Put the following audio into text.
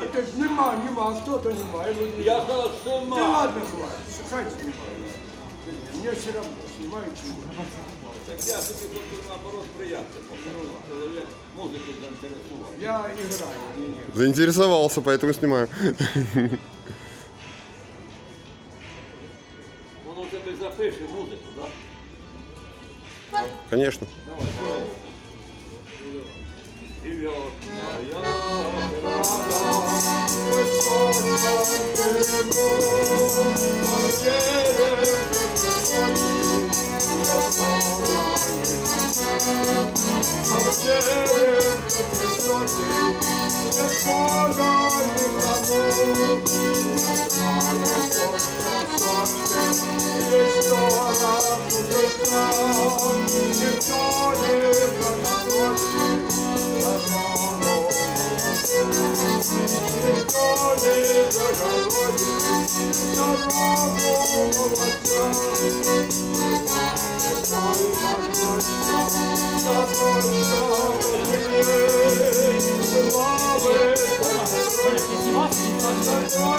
Это ж нема, кто-то нема. Я сказал, что Да ладно, хватит, хай снимают. Мне все равно, снимают чего. Так я тобі хочу наоборот приятно, чоловік музику заінтересував. Я играю. Заинтересовался, поэтому снимаю. Воно у тебе запише музику, так? Конечно. Слава